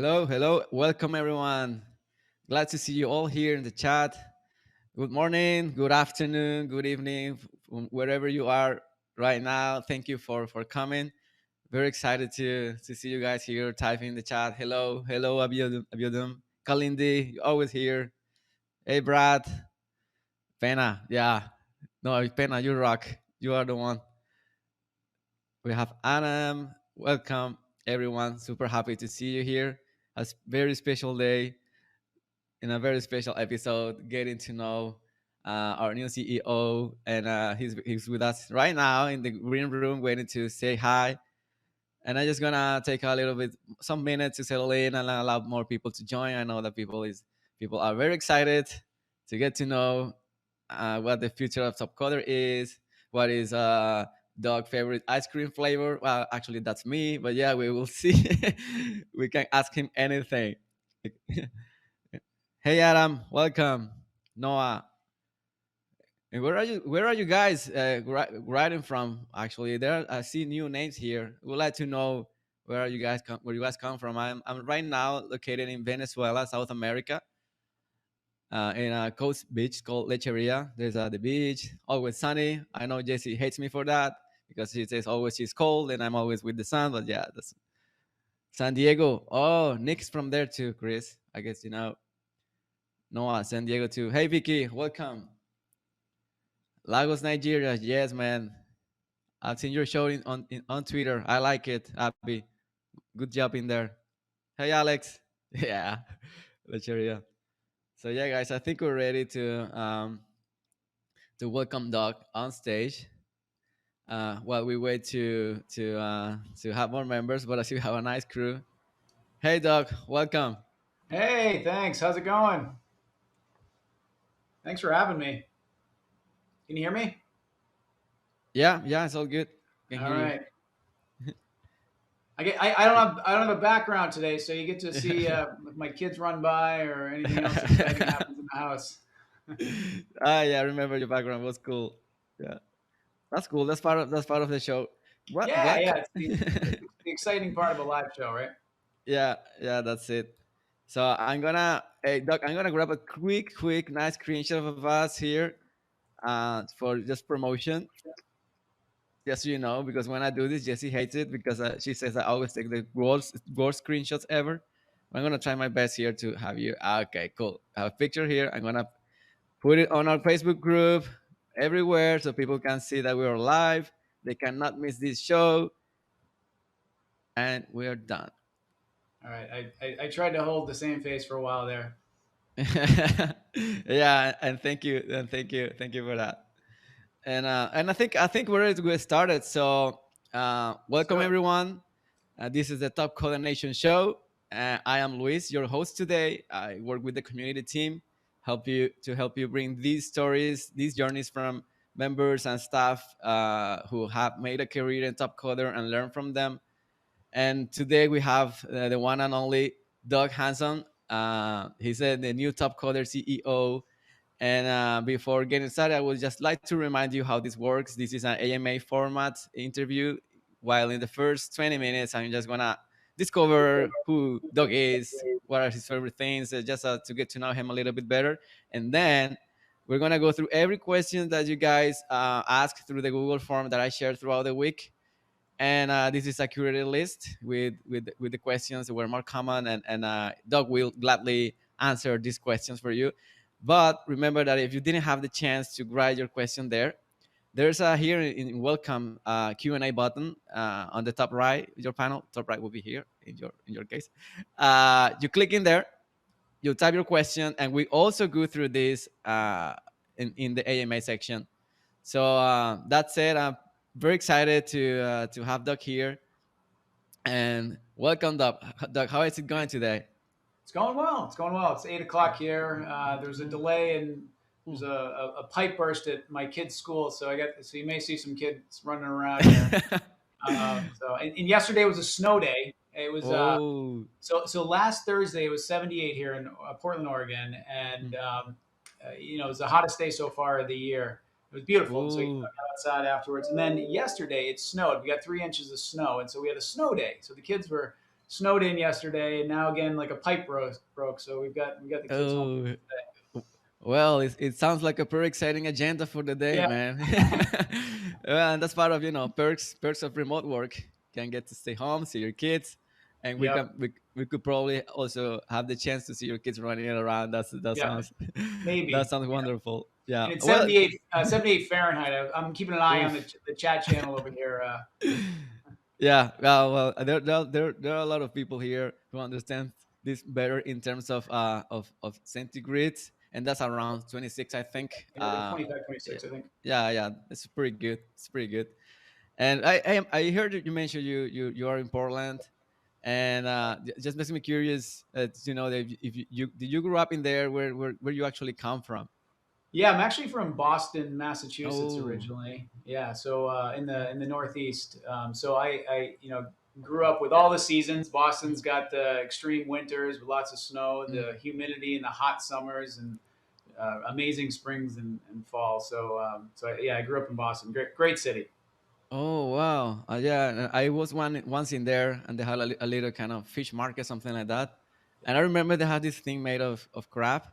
Hello, hello. Welcome, everyone. Glad to see you all here in the chat. Good morning, good afternoon, good evening, from wherever you are right now. Thank you for coming. Very excited to see you guys here typing in the chat. Hello, hello, Abiodun. Kalindi, you're always here. Hey, Brad. Pena, yeah. No, Pena, you rock. You are the one. We have Adam. Welcome, everyone. Super happy to see you here. A very special day in a very special episode, getting to know our new CEO, and he's with us right now in the green room, waiting to say hi. And I'm just gonna take a little bit, some minutes to settle in and allow more people to join. I know that people are very excited to get to know what the future of Topcoder is, what is dog favorite ice cream flavor. Well, actually, that's me, but yeah, we will see. We can ask him anything. Hey Adam, welcome. Noah, and where are you guys writing from? Actually, there I see new names here. We'd like to know where you guys come from. I'm right now located in Venezuela, South America, in a coast beach called Lecheria. There's the beach, always sunny. I know Jesse hates me for that because she says always she's cold and I'm always with the sun. But yeah, that's San Diego. Oh, Nick's from there too, Chris. I guess you know Noah, San Diego too. Hey Vicky, welcome. Lagos, Nigeria. Yes, man. I've seen your show on Twitter. I like it, Abby. Good job in there. Hey, Alex. Yeah, Lecheria. So yeah, guys, I think we're ready to welcome Doc on stage. While we wait to have more members, but I see we have a nice crew. Hey, Doc, welcome. Hey, thanks. How's it going? Thanks for having me. Can you hear me? Yeah, yeah, it's all good. Can All hear you. right. I don't have a background today, so you get to see if my kids run by or anything else exciting happens in the house. Yeah, I remember your background was cool. Yeah, that's cool. That's part of the show. What Yeah, what yeah. co- It's the exciting part of a live show, right? Yeah, yeah, that's it. So I'm gonna, hey Doc, I'm gonna grab a quick, nice screenshot of us here, for just promotion, just so you know, because when I do this, Jessie hates it because she says I always take the worst screenshots ever. I'm gonna try my best here to have you. Okay, cool. I have a picture here. I'm gonna put it on our Facebook group everywhere so people can see that we are live. They cannot miss this show, and we are done. All right. I tried to hold the same face for a while there. Yeah, and thank you for that. And I think we're ready to get started. So Let's do welcome it. everyone. This is the Top Coordination Show. I am Luis, your host today. I work with the community team, help you bring these stories, these journeys from members and staff who have made a career in Top Coder and learn from them. And today we have the one and only Doug Hanson. He's the new Top Coder CEO. And before getting started, I would just like to remind you how this works. This is an AMA format interview. While in the first 20 minutes, I'm just going to discover who Doug is, what are his favorite things, just to get to know him a little bit better. And then we're going to go through every question that you guys ask through the Google form that I shared throughout the week. And this is a curated list with the questions that were more common, and Doug will gladly answer these questions for you. But remember that if you didn't have the chance to write your question there, there's a here in welcome Q&A button on the top right of your panel. Top right will be here in your case. You click in there, you type your question, and we also go through this in the AMA section. So that said, I'm very excited to have Doug here, and welcome, Doug. Doug, how is it going today? It's going well. It's going well. It's 8 o'clock here. There's a delay and there's a pipe burst at my kid's school, so you may see some kids running around here. And yesterday was a snow day. It was Oh, so last Thursday it was 78 here in Portland, Oregon, and it was the hottest day so far of the year. It was beautiful, and so I oh, got outside afterwards. And then yesterday it snowed. We got 3 inches of snow, and so we had a snow day. So the kids were snowed in yesterday, and now again like a pipe broke. So we got the kids home. Oh, well, it sounds like a pretty exciting agenda for the day, Yeah, man. Well, and that's part of perks of remote work. Can get to stay home, see your kids, and yep, we could probably also have the chance to see your kids running around. That yeah, sounds that maybe. sounds wonderful. Yeah. And it's Well, 78 Fahrenheit. I'm keeping an eye on oof. the chat channel over here. Yeah, well, there are a lot of people here who understand this better in terms of centigrades, and that's around 26, I think. You know, 25, Yeah, 26, I think. yeah, it's pretty good. It's pretty good. And I heard that you mentioned you are in Portland, and just makes me curious to know that if you did you grow up in there where you actually come from? Yeah, I'm actually from Boston, Massachusetts Oh, originally. Yeah, so in the Northeast. So I grew up with all the seasons. Boston's got the extreme winters with lots of snow, mm. the humidity, and the hot summers, and amazing springs and fall. So yeah, I grew up in Boston. Great city. Oh wow! Yeah, I was once in there, and they had a little kind of fish market, something like that. And I remember they had this thing made of crab.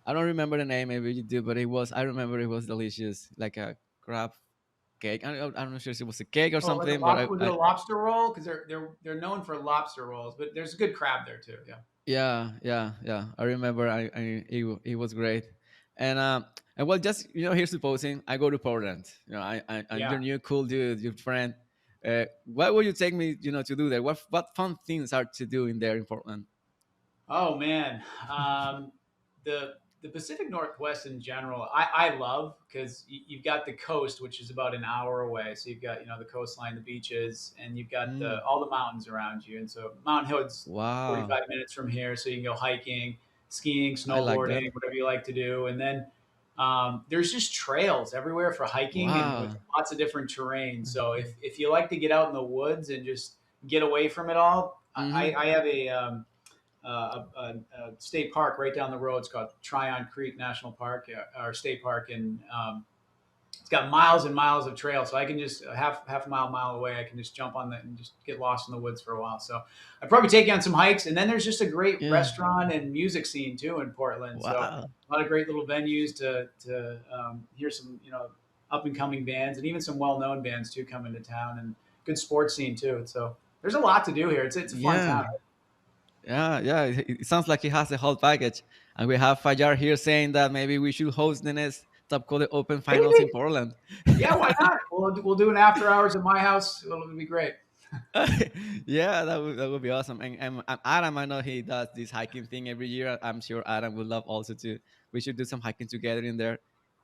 I don't remember the name, maybe you do, but it was. I remember it was delicious, like a crab cake. I'm not sure if it was a cake or Oh, like a something, but was it a I lobster roll? Because they're known for lobster rolls, but there's good crab there too. Yeah. yeah. I remember. It was great, and well, just here's supposing I go to Portland. I'm Yeah. your new cool dude, your friend. What would you take me, to do there? What fun things are to do in there in Portland? Oh man, the Pacific Northwest in general, I love because you've got the coast, which is about an hour away. So you've got the coastline, the beaches, and you've got Mm, all the mountains around you. And so Mount Hood's wow, 45 minutes from here, so you can go hiking, skiing, I like that. snowboarding, whatever you like to do. And then there's just trails everywhere for hiking and with Wow. lots of different terrain. So if you like to get out in the woods and just get away from it all, Mm-hmm. I have a state park right down the road. It's called Tryon Creek National Park, or state park, and it's got miles and miles of trail. So I can just half a mile away, I can just jump on that and just get lost in the woods for a while. So I'd probably take you on some hikes, and then there's just a great Yeah. restaurant and music scene too in Portland. So Wow. a lot of great little venues to hear some up and coming bands, and even some well known bands too come into town, and good sports scene too. So there's a lot to do here. It's a fun Yeah. town. Yeah. It sounds like he has the whole package. And we have Fajar here saying that maybe we should host the next Top Code Open Finals in Maybe. Portland. Yeah, why not? We'll do an after hours at my house. It'll be great. Yeah, that would be awesome. And Adam, I know he does this hiking thing every year. I'm sure Adam would love also to. We should do some hiking together in there.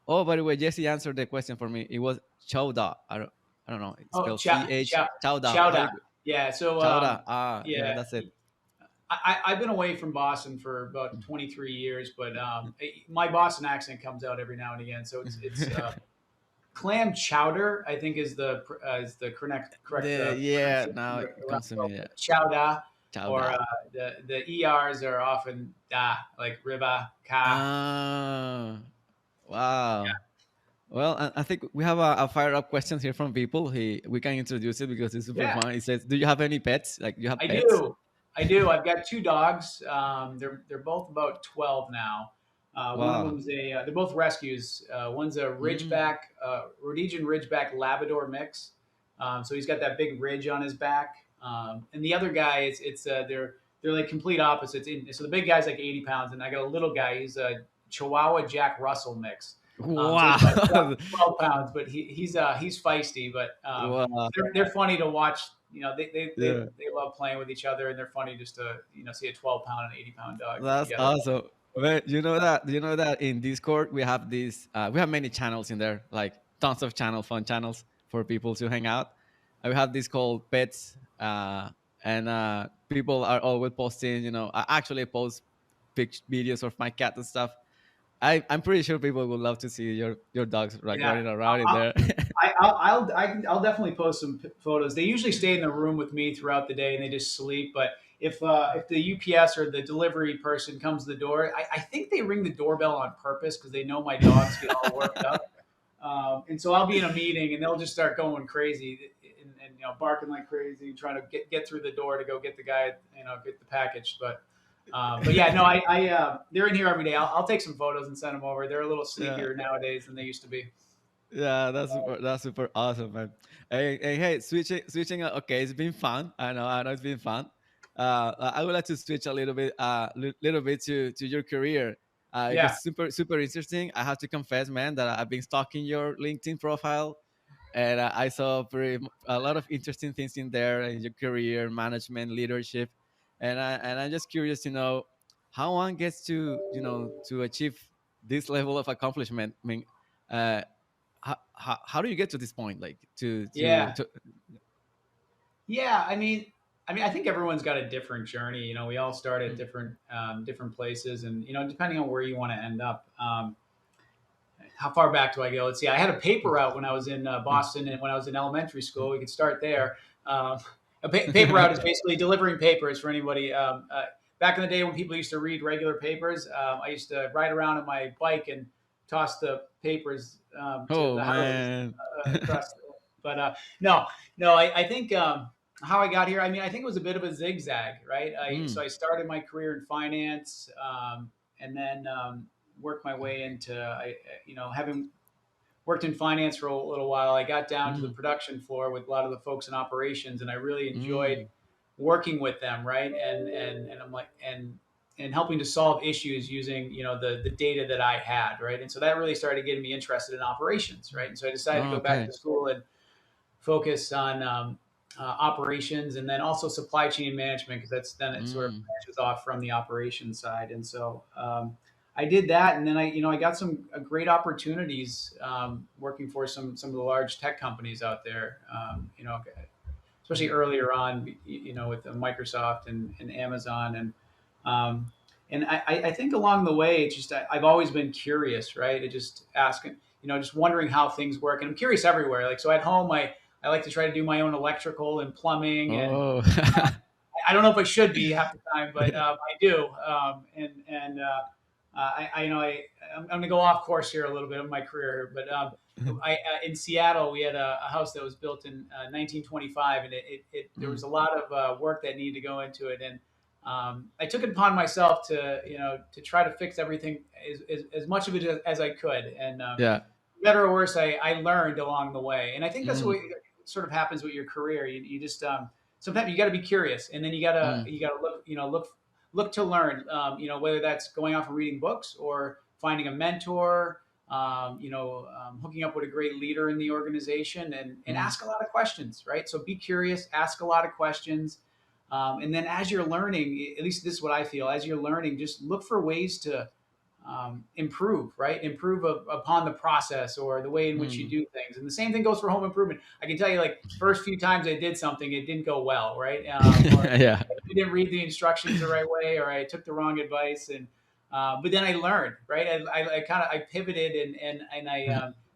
Oh, by the way, Jesse answered the question for me. It was Chowda. I don't know. It's Oh, spelled CH Chowda. How Chowda. you Yeah. So Chowda? Yeah, yeah, that's it. I've been away from Boston for about 23 years, but my Boston accent comes out every now and again. So it's clam chowder. I think is the correct Yeah, now pronunciation. it comes to me. Yeah, Chowda, or Chowda. the ers are often da, like riba ka. Ah, wow. Well, I think we have a fire up questions here from people. We can introduce it because it's super Yeah. fun. It says, "Do you have any pets? Like, you have I pets?" do. I do. I've got two dogs. They're both about 12 now. One of Wow. them's they're both rescues. One's a Mm. Rhodesian Ridgeback Labrador mix. So he's got that big ridge on his back. And the other guy, they're like complete opposites. So the big guy's like 80 pounds, and I got a little guy. He's a Chihuahua Jack Russell mix. So he's about Wow. 12 pounds, but he's feisty. But Wow. they're funny to watch. Yeah. They love playing with each other, and they're funny just to see a 12 pound and 80 pound dog That's together. awesome. But you know that in Discord we have many channels in there, like tons of fun channels for people to hang out. And we have this called pets, and people are always posting. I actually post videos of my cat and stuff. I'm pretty sure people would love to see your dogs like Yeah, running around in I'll, there. I'll definitely post some photos. They usually stay in the room with me throughout the day and they just sleep. But if the UPS or the delivery person comes to the door, I think they ring the doorbell on purpose because they know my dogs get all worked up. And so I'll be in a meeting and they'll just start going crazy, and barking like crazy, trying to get through the door to go get the guy, get the package. But yeah, no, they're in here every day. I'll take some photos and send them over. They're a little Yeah. sleepier nowadays than they used to be. Yeah, that's super awesome, man. Hey, switching. Okay, it's been fun. I know it's been fun. I would like to switch a little bit, little bit to your career, because Yeah, super interesting. I have to confess, man, that I've been stalking your LinkedIn profile, and I saw a lot of interesting things in there in your career, management, leadership, and I'm just curious to know how one gets to to achieve this level of accomplishment. I mean, uh, how do you get to this point, like yeah, to yeah. I think everyone's got a different journey. We all start at Mm, different places, and depending on where you want to end up. How far back do I go? Let's see. I had a paper route when I was in mm, Boston, and when I was in elementary mm, school. We could start there. Um, paper route is basically delivering papers for anybody. Back in the day when people used to read regular papers, I used to ride around on my bike and toss the papers to oh the houses man. across. But no, no. I think how I got here. I think it was a bit of a zigzag, right? So Mm, I started my career in finance, and then worked my way into having worked in finance for a little while. I got down to the mm, production floor with a lot of the folks in operations, and I really enjoyed mm, working with them, right? And I'm like and helping to solve issues using the data that I had, right? And so that really started getting me interested in operations, right? And so I decided to oh, go back okay. to school and focus on operations, and then also supply chain management, because that's then it sort of Mm, branches off from the operations side. And so I did that, and then I got some great opportunities working for some of the large tech companies out there. Especially mm, earlier on, with Microsoft and Amazon, um, and I think along the way, it's just I've always been curious, right? It just asking, just wondering how things work, and I'm curious everywhere. Like so, at home, I like to try to do my own electrical and plumbing, and oh. I don't know if I should be half the time, but I do. And I'm going to go off course here a little bit of my career, but in Seattle, we had a house that was built in 1925, and there was Mm, a lot of work that needed to go into it, and I took it upon myself to to try to fix everything as much of it as I could, and yeah. better or worse, I learned along the way, and I think that's Mm, what sort of happens with your career. You just sometimes you got to be curious, and then mm, you gotta look to learn. Whether that's going off and reading books or finding a mentor, hooking up with a great leader in the organization, and mm, ask a lot of questions. Right, so be curious, ask a lot of questions, and then as you're learning, at least this is what I feel. As you're learning, just look for ways to improve, right? Improve upon the process or the way in which you mm. do things. And the same thing goes for home improvement. I can tell you, like, first few times I did something, it didn't go well, right? Or Yeah. I didn't read the instructions the right way, or I took the wrong advice. And but then I learned, right? I kind of I pivoted, and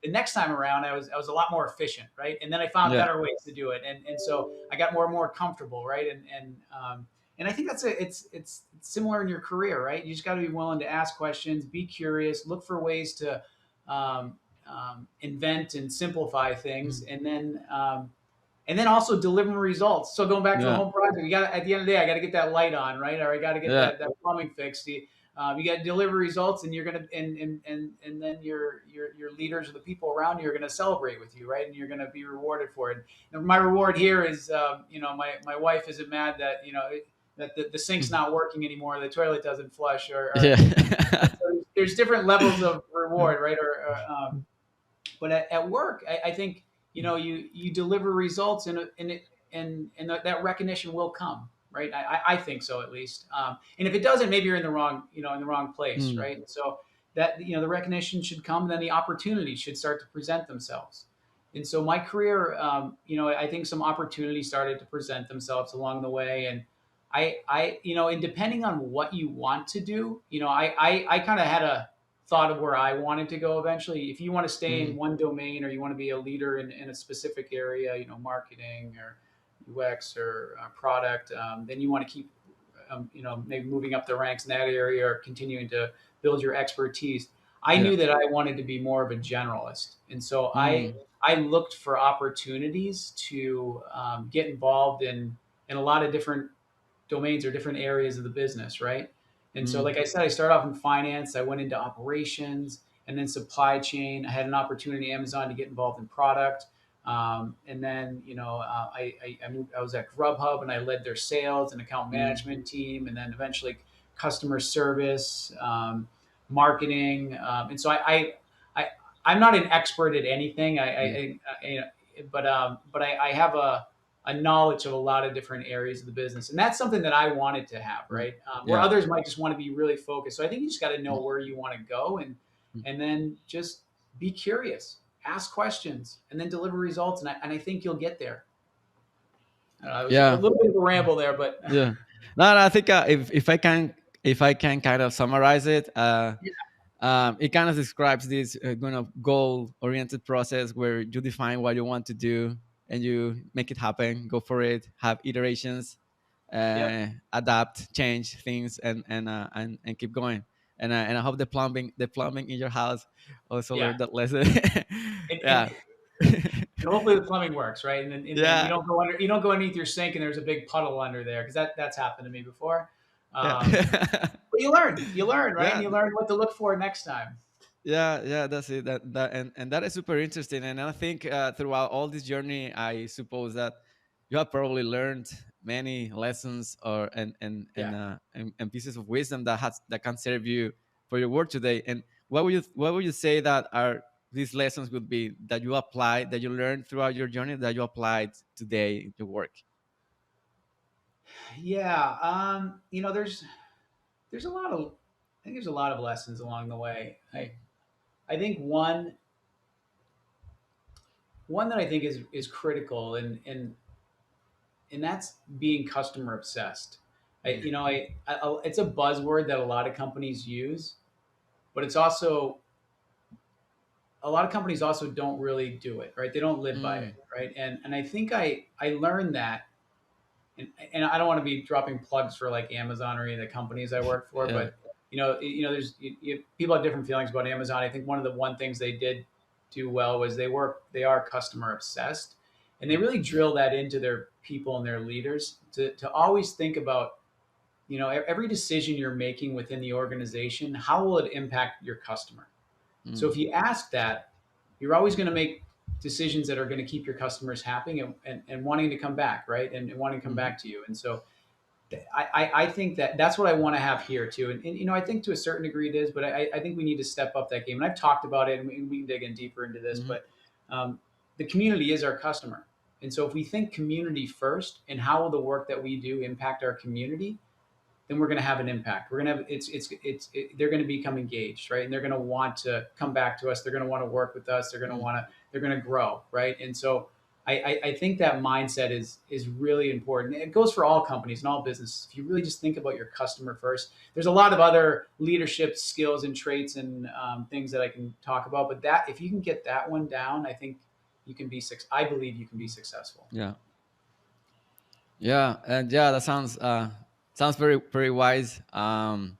the next time around I was a lot more efficient, right? And then I found Yeah. better ways to do it, and so I got more and more comfortable, right? And I think it's similar in your career, right? You just got to be willing to ask questions, be curious, look for ways to invent and simplify things, Mm, and then also delivering results. So going back to the yeah. home project, you got at the end of the day, I got to get that light on, right? Or I got to get Yeah. that plumbing fixed. You got to deliver results, and you're gonna and then your leaders or the people around you are gonna celebrate with you, right? And you're gonna be rewarded for it. And my reward here is, my wife isn't mad that that the sink's Mm, not working anymore, the toilet doesn't flush, or yeah. so there's different levels of reward, right? But at work, I think you deliver results, and that recognition will come, right? I think so, at least. And if it doesn't, maybe you're in the wrong in the wrong place, Mm, right? And so that the recognition should come, and then the opportunities should start to present themselves. And so my career, I think some opportunities started to present themselves along the way, and and depending on what you want to do, I kind of had a thought of where I wanted to go eventually. If you want to stay in mm, one domain, or you want to be a leader in a specific area, marketing or UX or product, then you want to keep, maybe moving up the ranks in that area, or continuing to build your expertise. I yeah. knew that I wanted to be more of a generalist, and so I Mm, I looked for opportunities to get involved in a lot of different domains or different areas of the business, right? And so, Mm, like I said, I started off in finance. I went into operations and then supply chain. I had an opportunity at Amazon to get involved in product. And then, I moved. I was at Grubhub and I led their sales and account mm, management team, and then eventually customer service, marketing. And so I, I'm not an expert at anything. yeah, But I have a knowledge of a lot of different areas of the business, and that's something that I wanted to have, mm, right? Where yeah, others might just want to be really focused. So I think you just got to know mm, where you want to go, mm, and then just be curious, ask questions, and then deliver results. And I think you'll get there. It was a yeah. little bit of a ramble there, but Yeah. No, no, I think if I can kind of summarize it, it kind of describes this kind of goal oriented process where you define what you want to do and you make it happen, go for it, have iterations, yep, adapt, change things, and keep going. And I hope the plumbing in your house also yeah, learned that lesson. and Yeah. hopefully the plumbing works, right? And Yeah. you don't go underneath your sink and there's a big puddle under there because that's happened to me before. Um, Yeah. but you learn, right? And Yeah. you learn what to look for next time. Yeah, yeah, that's it. And that is super interesting. And I think throughout all this journey, I suppose that you have probably learned many lessons or Yeah. and pieces of wisdom that can serve you for your work today. And what would you say that are these lessons would be that you applied that you learned throughout your journey that you applied today in your work? Yeah. There's a lot of I think there's a lot of lessons along the way. I think one that I think is critical and that's being customer obsessed. Mm, It's a buzzword that a lot of companies use, but it's also a lot of companies also don't really do it, right? They don't live by it, mm, right? And I think I learned that, and I don't want to be dropping plugs for like Amazon or any of the companies I work for, yeah. but there's people have different feelings about Amazon. I think one things they did do well was they are customer obsessed, and they Mm, really drill that into their people and their leaders to always think about every decision you're making within the organization, how will it impact your customer? So mm, if you ask that, you're always going to make decisions that are going to keep your customers happy and wanting to come back, right? And wanting to come mhm, back to you. And so I think that that's what I want to have here too. And I think to a certain degree it is, but I think we need to step up that game. And I've talked about it, and we can dig in deeper into this. mhm, But the community is our customer, and so if we think community first, and how will the work that we do impact our community, then we're going to have an impact. We're going to have they're going to become engaged, right? And they're going to want to come back to us. They're going to want to work with us. mm, they're going to grow, right? And so I think that mindset is really important. It goes for all companies and all businesses. If you really just think about your customer first, there's a lot of other leadership skills and traits and things that I can talk about. But that if you can get that one down, I think you can be. I believe you can be successful. yeah. Yeah, and yeah, that sounds very wise. And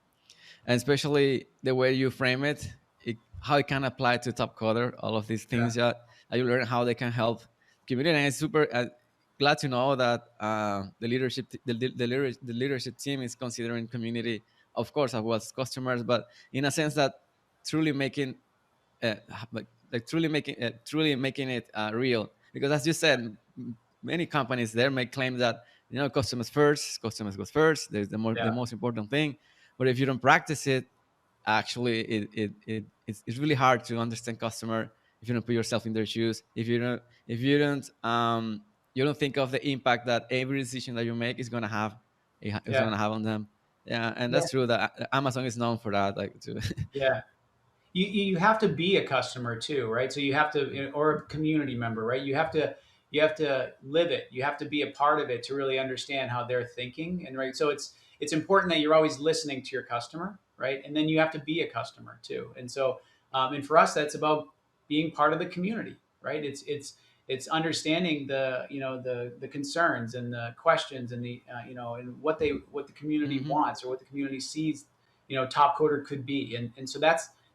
especially the way you frame how it can apply to Topcoder, all of these Yeah, things that you learn how they can help community. And it's super glad to know that the leadership team is considering community, of course, as well as customers, but in a sense that truly making uh, truly making it real. Because as you said, many companies there may claim that customers first, customers goes first. There's the yeah, most important thing. But if you don't practice it, actually, it's really hard to understand customer if you don't put yourself in their shoes. If you don't think of the impact that every decision that you make is gonna have is yeah, gonna have on them. Yeah, and yeah, that's true that Amazon is known for that. Like, to, yeah. You have to be a customer too, right? So you have to, or a community member, right? You have to live it. You have to be a part of it to really understand how they're thinking, and right. So it's important that you're always listening to your customer, right? And then you have to be a customer too. And so, and for us, that's about being part of the community, right? It's understanding the concerns and the questions and and what the community Mhm. wants or what the community sees Top Coder could be, and so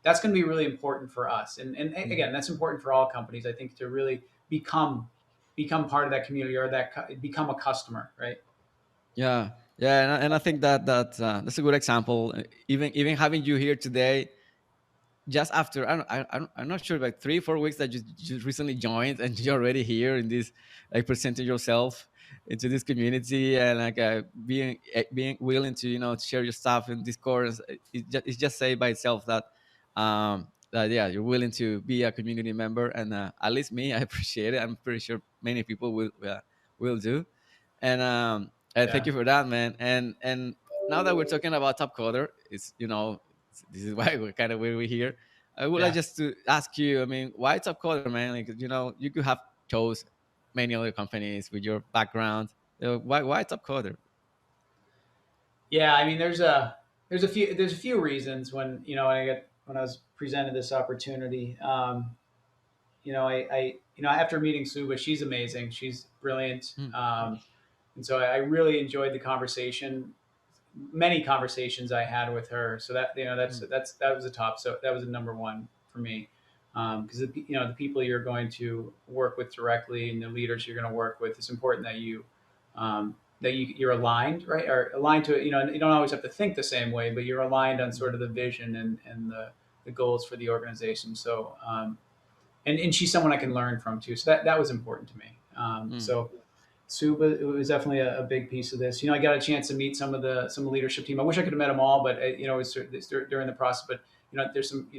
that's going to be really important for us. And Mm. again, that's important for all companies, I think, to really become become part of that community, or become a customer, right? Yeah, yeah, and I think that that's a good example. Even having you here today, just after I'm not sure, like 3 4 weeks that you just recently joined and you're already here in this, like presenting yourself into this community, and like being willing to, to share your stuff in Discord. It's just say by itself that that yeah, you're willing to be a community member, and at least me, I appreciate it. I'm pretty sure many people will do. And thank Yeah, you for that, man. And now that we're talking about Top Coder, it's, this is why we're kind of where we're here. I would like yeah. just to ask you, I mean, why Top Coder, man? Like, you could have chose many other companies with your background. Why Top Coder? Yeah, I mean, there's a few reasons when when I was presented this opportunity. After meeting Suba, she's amazing. She's brilliant. Mm, And so I really enjoyed the conversation, many conversations I had with her. So that, mm, that was a top. So that was a number one for me. Because the people you're going to work with directly and the leaders you're going to work with, it's important that you're aligned, right? Or aligned to it. You don't always have to think the same way, but you're aligned on sort of the vision and the goals for the organization. So and she's someone I can learn from too. So that was important to me. mm, So Suba, it was definitely a big piece of this. I got a chance to meet some of the leadership team. I wish I could have met them all, but it's during the process. But there's some, we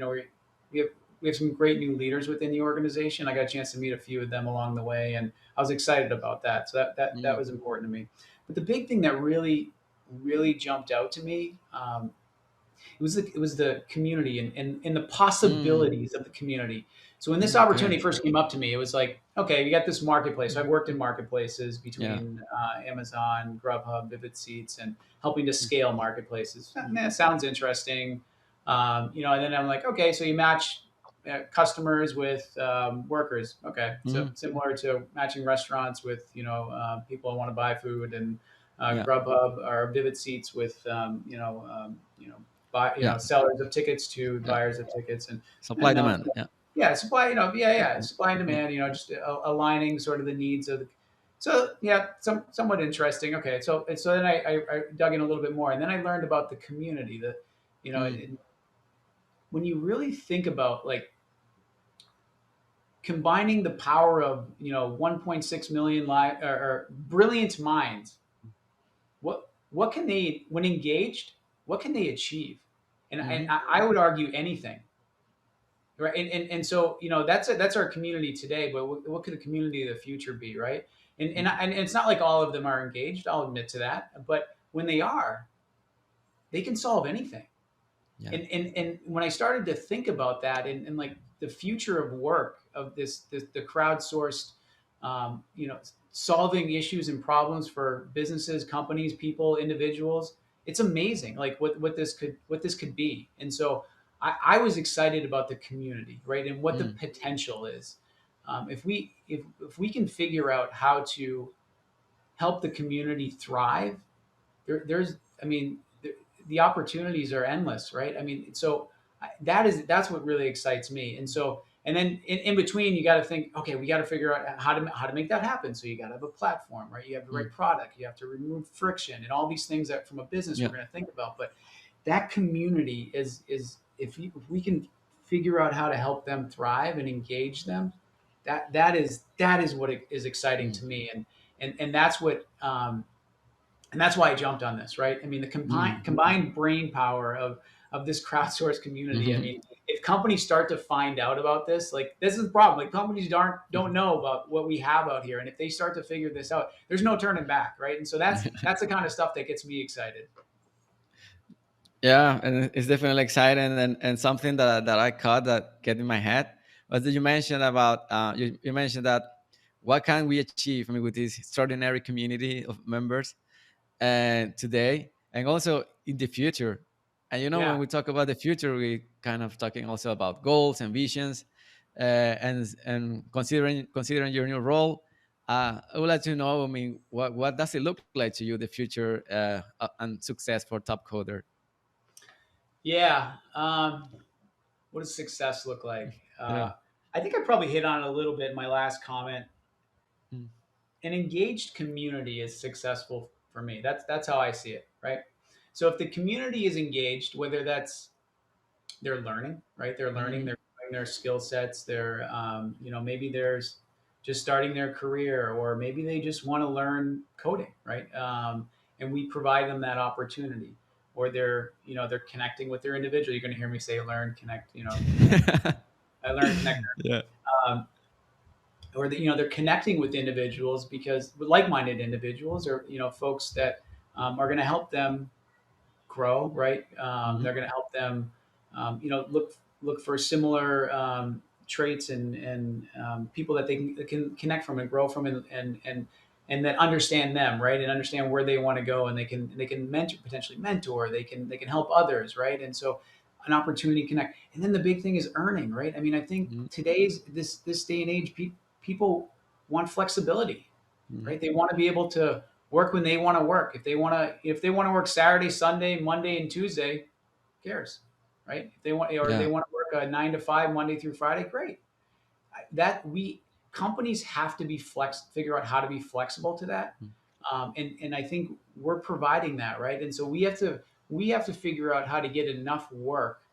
have we have some great new leaders within the organization. I got a chance to meet a few of them along the way, and I was excited about that. So that mm, was important to me. But the big thing that really jumped out to me, it was the community and the mm. possibilities of the community. So when this opportunity Okay. first came up to me, it was like, okay, you got this marketplace. So I've worked in marketplaces Yeah. between Amazon, Grubhub, Vivid Seats, and helping to Mm, scale marketplaces. That sounds interesting. And then I'm like, okay, so you match customers with workers. Okay, so mm, similar to matching restaurants with people who want to buy food, and yeah. Grubhub or Vivid Seats with Yeah. sellers of tickets to Yeah. buyers of tickets, Supply and demand. Yeah. yeah, supply, supply and Yeah. demand, just aligning sort of the needs of the. So yeah, somewhat interesting. Okay, so then I dug in a little bit more, and then I learned about the community. That Mm, when you really think about like combining the power of 1.6 million or brilliant minds, what can they, when engaged, what can they achieve? And mhm, I would argue anything, right? And so that's our community today, but what could the community of the future be, right? mm, And it's not like all of them are engaged, I'll admit to that, but when they are, they can solve anything. yeah. And when I started to think about that, and like the future of work, of this the crowdsourced, solving issues and problems for businesses, companies, people, individuals, it's amazing. Like what this could be. And so I was excited about the community, right, and what the Mm, potential is. If we can figure out how to help the community thrive, there's I mean the opportunities are endless, right? I mean, so that's what really excites me. And so and then in between, you got to think, okay, we got to figure out how to make that happen. So you got to have a platform, right? You have the mm, right product, you have to remove friction and all these things that from a business yeah. we're going to think about. But that community is if we can figure out how to help them thrive and engage them, that is what is exciting Mm, to me. And that's what and that's why I jumped on this, right? I mean, the mm, combined brain power of this crowdsourced community. I mhm. mean, if companies start to find out about this, like this is the problem. Like companies don't know about what we have out here, and if they start to figure this out, there's no turning back, right? And so that's the kind of stuff that gets me excited. Yeah, and it's definitely exciting, and something that I caught that get in my head was that you mentioned about you mentioned that what can we achieve, I mean, with this extraordinary community of members and today and also in the future. And when Yeah. we talk about the future, we kind of talking also about goals and visions, and considering your new role. I would like to know, I mean, what does it look like to you, the future, and success for Top Coder? Yeah. what does success look like? Yeah. I think I probably hit on it a little bit in my last comment. Mm. An engaged community is successful for me. That's how I see it, right? So if the community is engaged, whether that's they're learning, right? They're learning, Mm. they're growing their skill sets. They're, maybe there's just starting their career, or maybe they just want to learn coding, right? And we provide them that opportunity, or they're connecting with their individual. You're going to hear me say learn, connect, connect. I learn, connect. Yeah. Um, or they're connecting with individuals because like-minded individuals, or folks that are going to help them grow, right? Mhm. They're going to help them, look for similar traits and people that can connect from and grow from, and that understand them, right? And understand where they want to go, and they can potentially mentor. They can help others, right? And so an opportunity to connect. And then the big thing is earning, right? I mean, I think Mhm. today's this day and age, people want flexibility, Mhm. right? They want to be able to work when they want to work. If they want to work Saturday, Sunday, Monday, and Tuesday, who cares, right? If they want, or they Yeah. want to work a 9 to 5 Monday through Friday, great. That we Companies have to figure out how to be flexible to that, Mm. and I think we're providing that, right? And so we have to figure out how to get enough work,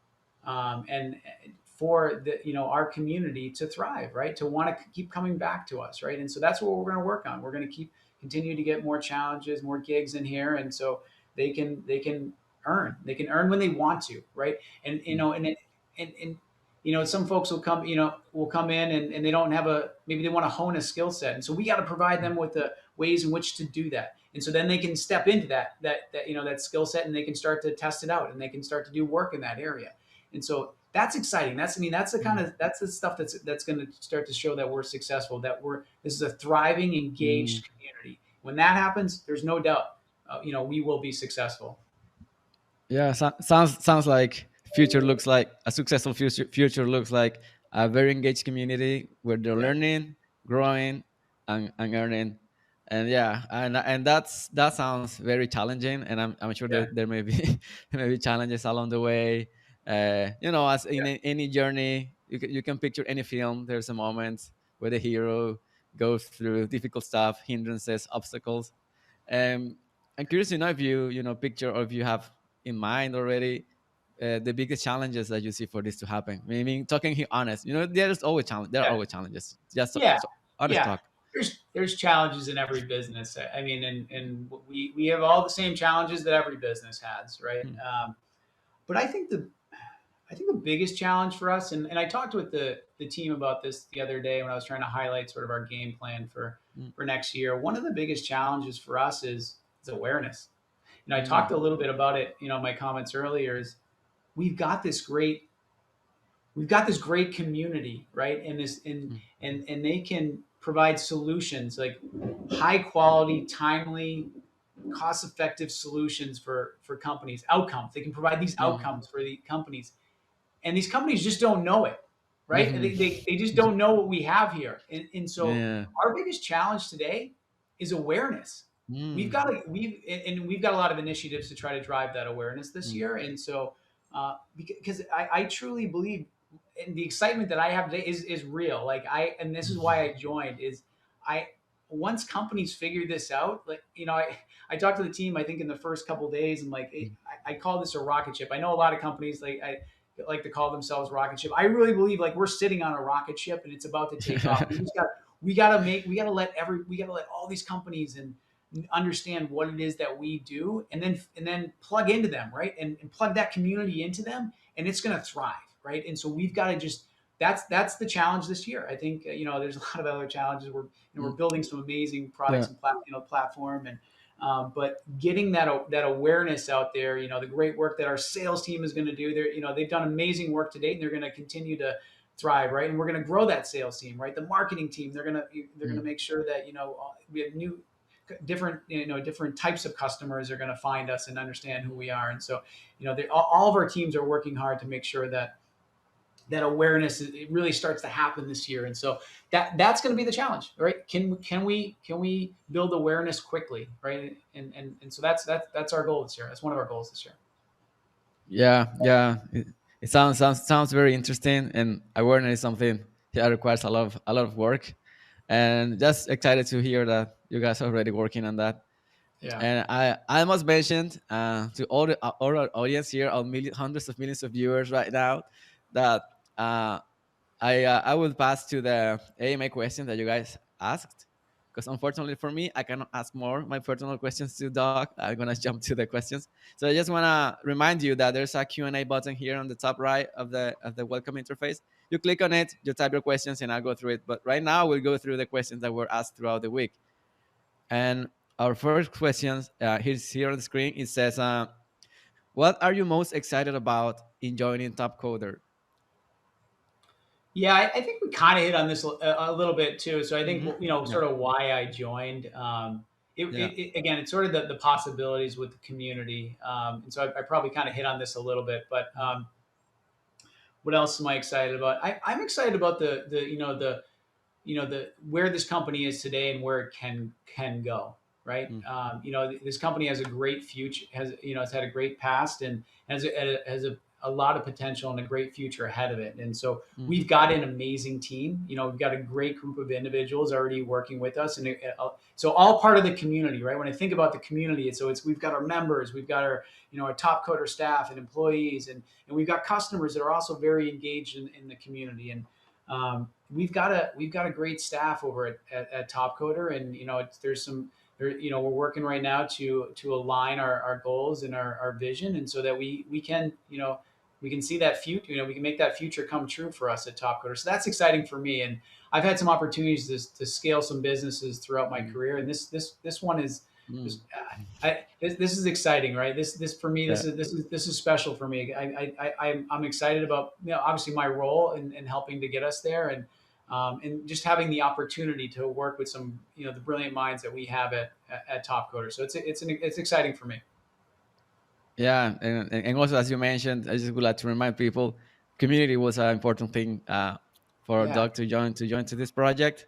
and for our community to thrive, right? To want to keep coming back to us, right? And so that's what we're going to work on. We're going to continue to get more challenges, more gigs in here, and so they can earn. They can earn when they want to, right? And Mm. some folks will come in, and they don't have maybe they want to hone a skill set, and so we got to provide them with the ways in which to do that, and so then they can step into that skill set, and they can start to test it out, and they can start to do work in that area. And so that's exciting. Mm. That's the stuff that's going to start to show that we're successful, that this is a thriving, Mm. engaged community. When that happens, there's no doubt, we will be successful. Yeah, sounds like future looks like a successful future. Future looks like a very engaged community where they're Yeah, learning, growing, and earning. And yeah, and that sounds very challenging. And I'm sure yeah, that there may be there may be challenges along the way. As in yeah, any journey, you can picture any film. There's a moment where the hero goes through difficult stuff, hindrances, obstacles. um, I'm curious to know if you picture, or if you have in mind already the biggest challenges that you see for this to happen. I mean, talking here honest, there's always challenge. There are yeah. always challenges. Just Yeah, so honest yeah. talk. There's challenges in every business. I mean, and we have all the same challenges that every business has, right? Mm. But I think the biggest challenge for us, and I talked with the team about this the other day when I was trying to highlight sort of our game plan Mm. for next year. One of the biggest challenges for us is awareness. I Mm. talked a little bit about it, my comments earlier. Is we've got this great we've got this great community, right? And this and they can provide solutions, like high quality, timely, cost effective solutions for companies, outcomes. They can provide these Mm. outcomes for the companies, and these companies just don't know it, right? Mm. They just don't know what we have here. And so Yeah. our biggest challenge today is awareness. Mm. We've got a lot of initiatives to try to drive that awareness this Mm. year. And so because I truly believe, and the excitement that I have today is real. And this is why I joined. Is I Once companies figure this out, like I talked to the team. I think in the first couple of days, I'm like, Mm. I call this a rocket ship. I know a lot of companies like to call themselves rocket ship. I really believe like we're sitting on a rocket ship and it's about to take off. We got to let all these companies and understand what it is that we do, and then plug into them, right? And plug that community into them, and it's going to thrive, right? And so we've got to just that's the challenge this year. I think there's a lot of other challenges. We're Mm. building some amazing products Yeah. and platform, and but getting that awareness out there, the great work that our sales team is going to do. They've done amazing work to date, and they're going to continue to thrive, right? And we're going to grow that sales team, right? The marketing team, they're going to Mm. make sure that we have different types of customers are going to find us and understand who we are. And so all of our teams are working hard to make sure that awareness it really starts to happen this year. And so that's going to be the challenge, right? Can we build awareness quickly, right? And so that's our goal this year. That's one of our goals this year. Yeah. Yeah. It sounds very interesting, and awareness is something that requires a lot of work. And just excited to hear that you guys are already working on that. Yeah. And I must mention to all our audience here, our hundreds of millions of viewers right now, that uh, I will pass to the AMA question that you guys asked, because unfortunately for me, I cannot ask more my personal questions to Doc. I'm gonna jump to the questions. So I just wanna remind you that there's a Q&A button here on the top right of the welcome interface. You click on it, you type your questions, and I'll go through it. But right now, we'll go through the questions that were asked throughout the week. And our first question here's here on the screen. It says, "What are you most excited about in joining Topcoder?" Yeah, I think we kind of hit on this a little bit too. So I think Yeah, sort of why I joined. yeah. Again, it's sort of the possibilities with the community, and so I probably kind of hit on this a little bit. But Mhm. what else am I excited about? I'm excited about the where this company is today and where it can go. Right. Mm, This company has a great future. It's had a great past and has a lot of potential and a great future ahead of it. And so mhm, we've got an amazing team. We've got a great group of individuals already working with us, and so all part of the community. Right. When I think about the community, it's we've got our members, we've got our top coder staff and employees, and we've got customers that are also very engaged in the community. And we've got a great staff over at Topcoder, and there's some we're working right now to align our goals and our vision, and so that we can see that future. We can make that future come true for us at Topcoder. So that's exciting for me, and I've had some opportunities to scale some businesses throughout my mm, career, and this one is mm. just this is exciting, right? This for me, Yeah, this is special for me. I'm excited about obviously my role in helping to get us there, and just having the opportunity to work with some the brilliant minds that we have at Top Coder. So it's exciting for me. yeah, and also as you mentioned, I just would like to remind people, community was an important thing for Yeah, Doc to join to this project.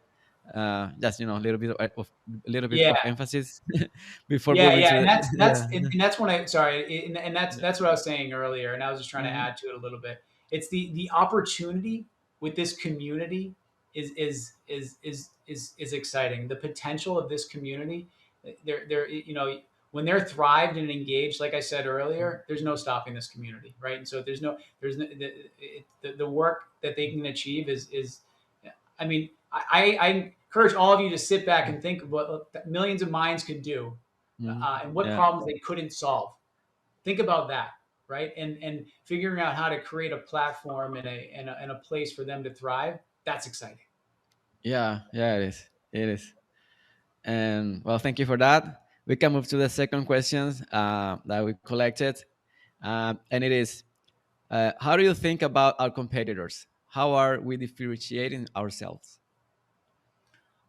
Just a little bit a little bit yeah, of emphasis before yeah, moving yeah, to and the that's when I sorry, and that's yeah. that's what I was saying earlier, and I was just trying to Mhm, add to it a little bit. It's the opportunity with this community is exciting. The potential of this community, they're when they're thrived and engaged, like I said mhm, earlier, there's no stopping this community, right? And so there's no, the work that they can achieve is I mean, I encourage all of you to sit back and think of what millions of minds could do, mhm. and what Yeah, problems they couldn't solve. Think about that, right? And figuring out how to create a platform and a place for them to thrive. That's exciting. yeah, yeah. It is. It is. And well, thank you for that. We can move to the second questions that we collected, and it is, how do you think about our competitors? How are we differentiating ourselves?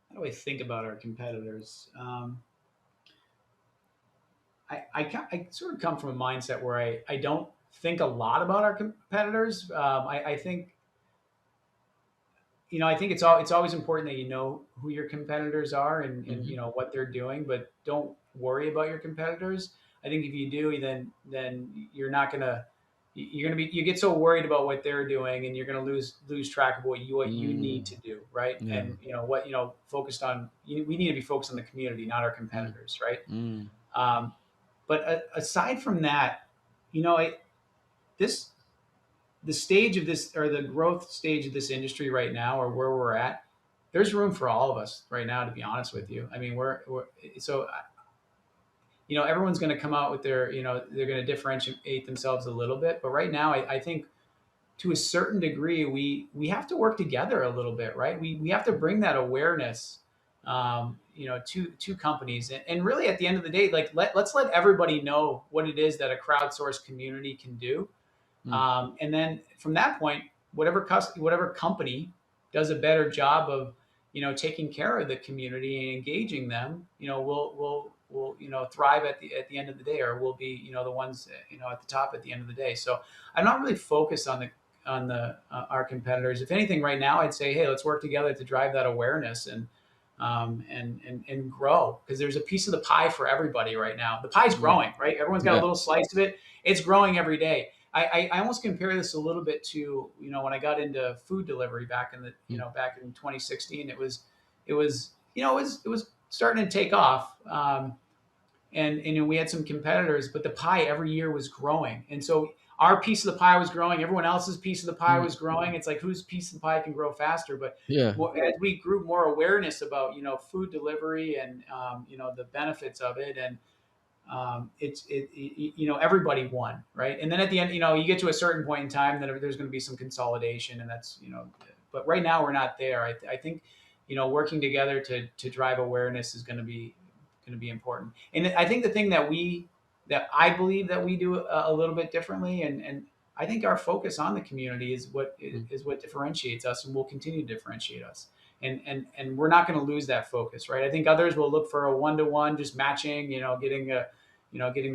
How do I think about our competitors? I sort of come from a mindset where I don't think a lot about our competitors. I think it's always important that you know who your competitors are and Hmm. what they're doing, but don't worry about your competitors. I think if you do, then you get so worried about what they're doing, and you're gonna lose track of what you need Mm, to do, right? yeah. And focused on we need to be focused on the community, not our Mm, competitors, right? mm, Um, but aside from that, you know, I, this the stage of this or the growth stage of this industry right now, or where we're at, there's room for all of us right now. To be honest with you, I mean, we're so everyone's going to come out with they're going to differentiate themselves a little bit, but right now, I think to a certain degree, we have to work together a little bit, right? We have to bring that awareness, to companies, and really at the end of the day, like let's let everybody know what it is that a crowdsourced community can do, mm, and then from that point, whatever company does a better job of taking care of the community and engaging them, will thrive at the end of the day, or will be the ones at the top at the end of the day. So I'm not really focused on the our competitors. If anything, right now I'd say, hey, let's work together to drive that awareness and grow, because there's a piece of the pie for everybody right now. The pie's mm. growing, right? Everyone's got a Yeah. little slice of it. It's growing every day. I almost compare this a little bit to, when I got into food delivery back in the Mm. back in 2016. It was starting to take off. And we had some competitors, but the pie every year was growing, and so our piece of the pie was growing. Everyone else's piece of the pie Mm. was growing. It's like whose piece of the pie can grow faster. But Yeah. as we grew more awareness about food delivery and the benefits of it, and everybody won, right? And then at the end, you get to a certain point in time that there's going to be some consolidation, and but right now we're not there. I think working together to drive awareness is going to be important. And I think the thing that I believe that we do a little bit differently, and I think our focus on the community Mm. is what differentiates us, and will continue to differentiate us. And we're not going to lose that focus, right? I think others will look for a one-to-one, just matching, getting the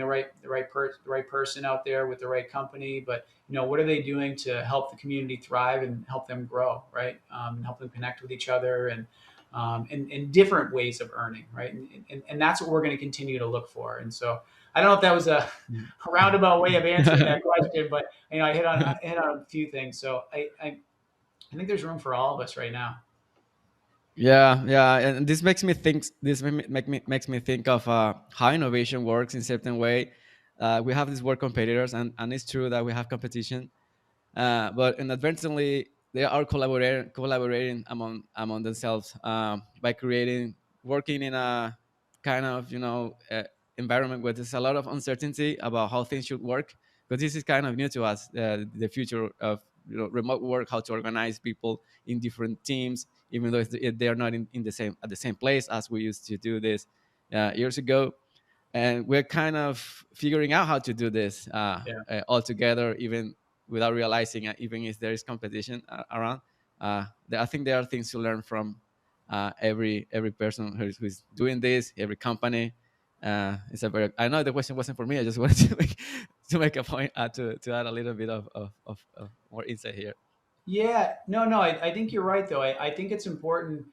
right person out there with the right company. But what are they doing to help the community thrive and help them grow, right? And help them connect with each other, and different ways of earning, right? And that's what we're going to continue to look for. And so I don't know if that was a roundabout way of answering that question, but I hit on a few things. So I think there's room for all of us right now. Yeah, yeah, and this makes me think. This makes me think of how innovation works in certain way. We have these work competitors, and it's true that we have competition, but inadvertently they are collaborating among themselves by creating working in a kind of environment where there's a lot of uncertainty about how things should work, because this is kind of new to us, the future of remote work, how to organize people in different teams, even though they are not in the same at the same place as we used to do this years ago. And we're kind of figuring out how to do this Yeah. all together, even without realizing even if there is competition around. I think there are things to learn from every person who's doing this, every company. It's a very. I know the question wasn't for me. I just wanted to make a point, to add a little bit of more insight here. Yeah, no, I think you're right though. I think it's important.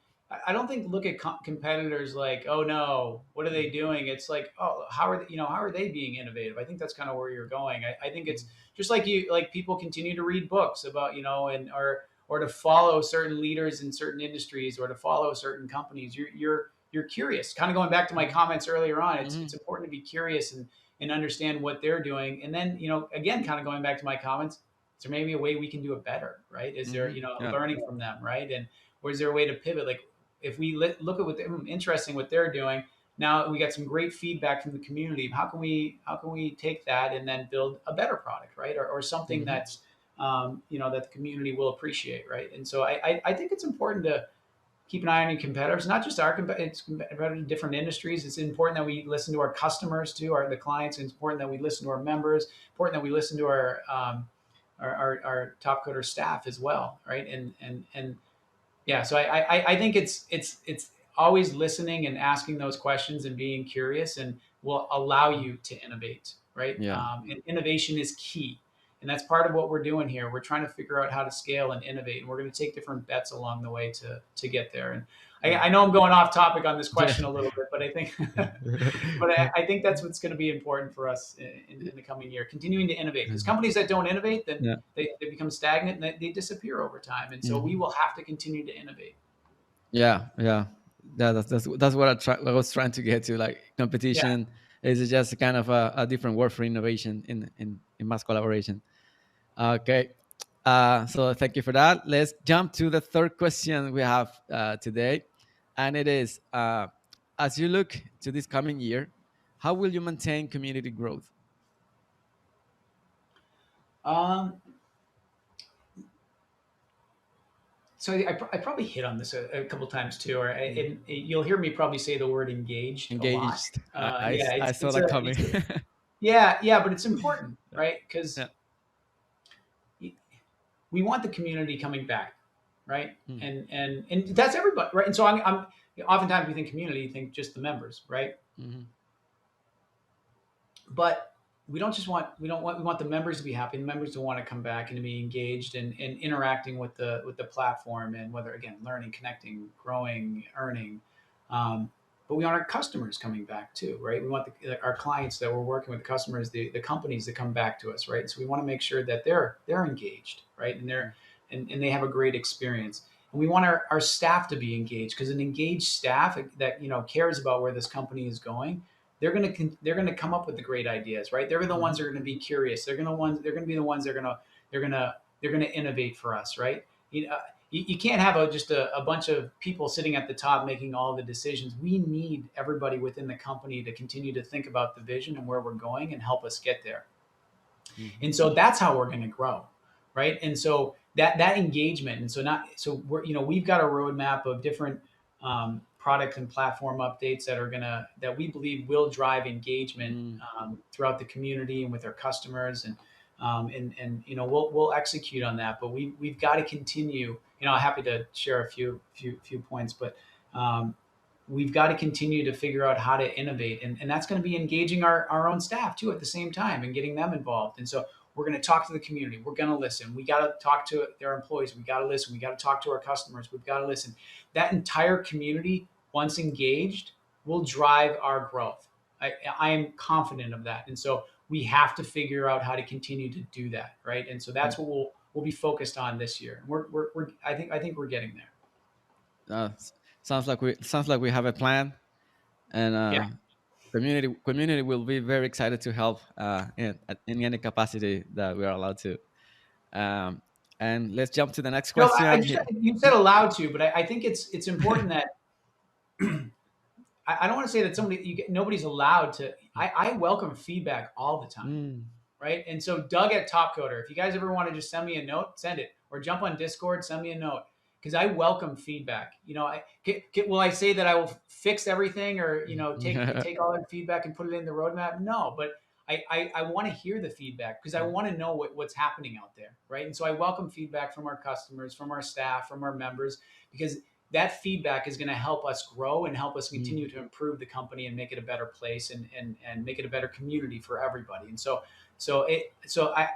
I don't think look at competitors like, oh no, what are they Mm. doing? It's like, oh, how are they being innovative? I think that's kind of where you're going. I think it's Mm. just like people continue to read books about and or to follow certain leaders in certain industries, or to follow certain companies. You're curious. Kind of going back to my Mhm. comments earlier on. It's Mhm. important to be curious and understand what they're doing, and then again, kind of going back to my comments, is there maybe a way we can do it better, right? Is there, Mhm. Yeah. learning from them, right? And or is there a way to pivot? Like if we look at interesting what they're doing, now we got some great feedback from the community. How can we take that and then build a better product, right? Or something Mhm. that's that the community will appreciate, right? And so I think it's important to keep an eye on your competitors, not just our competitors, in different industries. It's important that we listen to our customers too, the clients. It's important that we listen to our members. Important that we listen to our top coder staff as well, right? And yeah, so I think it's always listening and asking those questions and being curious, and will allow you to innovate, right? Yeah. And innovation is key, and that's part of what we're doing here. We're trying to figure out how to scale and innovate, and we're going to take different bets along the way to get there. And Mm. I know I'm going off topic on this Yeah. question a little bit, but I think but I think that's what's going to be important for us in the coming year, continuing to innovate. Because companies that don't innovate, then Yeah. they become stagnant, and they disappear over time. And so we Mhm. will have to continue to innovate. Yeah, yeah. That's what I was trying to get to. Like Yeah. competition is just kind of a different word for innovation in mass collaboration. Okay. So thank you for that. Let's jump to the third question we have today, and it is: as you look to this coming year, how will you maintain community growth? Um, so I probably hit on this a couple times too, or Mm. you'll hear me probably say the word engaged a lot. Engaged. Yeah, I it's saw it's that a coming. it's a, yeah, but it's important, Yeah. right? Because Yeah. we want the community coming back, right? Mm. And that's everybody, right? And so I'm oftentimes we think community, you think just the members, right? Mhm. But we want the members to be happy, the members to want to come back and to be engaged and interacting with the platform, and whether again learning, connecting, growing, earning. um, but we want our customers coming back too, right? We want our clients that we're working with, customers, the companies that come back to us, right? So we want to make sure that they're engaged, right? And they have a great experience. And we want our staff to be engaged, because an engaged staff that cares about where this company is going, they're going to come up with the great ideas, right? They're the ones that are going to be curious. They're going to be the ones that are going to they're going to innovate for us, right? You can't have just a bunch of people sitting at the top making all the decisions. We need everybody within the company to continue to think about the vision and where we're going and help us get there. Mhm. And so that's how we're going to grow, right? And so that engagement, and so not so we're we've got a roadmap of different product and platform updates that we believe will drive engagement Mm. throughout the community and with our customers, and we'll execute on that. But we've got to continue. I'm happy to share a few points, but we've got to continue to figure out how to innovate, and that's going to be engaging our own staff too at the same time and getting them involved. And so we're going to talk to the community, we're going to listen, we got to talk to their employees, we got to listen, we got to talk to our customers, we've got to listen. That entire community, once engaged, will drive our growth. I am confident of that. And so we have to figure out how to continue to do that, right? And so Yeah. that's what we'll be focused on this year. We're I think we're getting there. Uh, s- sounds like we have a plan, and Yeah. community will be very excited to help in any capacity that we are allowed to. Um, and let's jump to the next I question just here. you said allowed to, but I think it's important that I don't want to say that nobody's allowed to. I welcome feedback all the time, Mm. right? And so Doug at Topcoder, if you guys ever want to just send me a note, send it, or jump on Discord, send me a note, because I welcome feedback. Will I say that I will fix everything, or take all that feedback and put it in the roadmap? No, but I want to hear the feedback, because I want to know what's happening out there, right? And so I welcome feedback from our customers, from our staff, from our members, because that feedback is going to help us grow and help us Mm. continue to improve the company and make it a better place, and make it a better community for everybody. And so I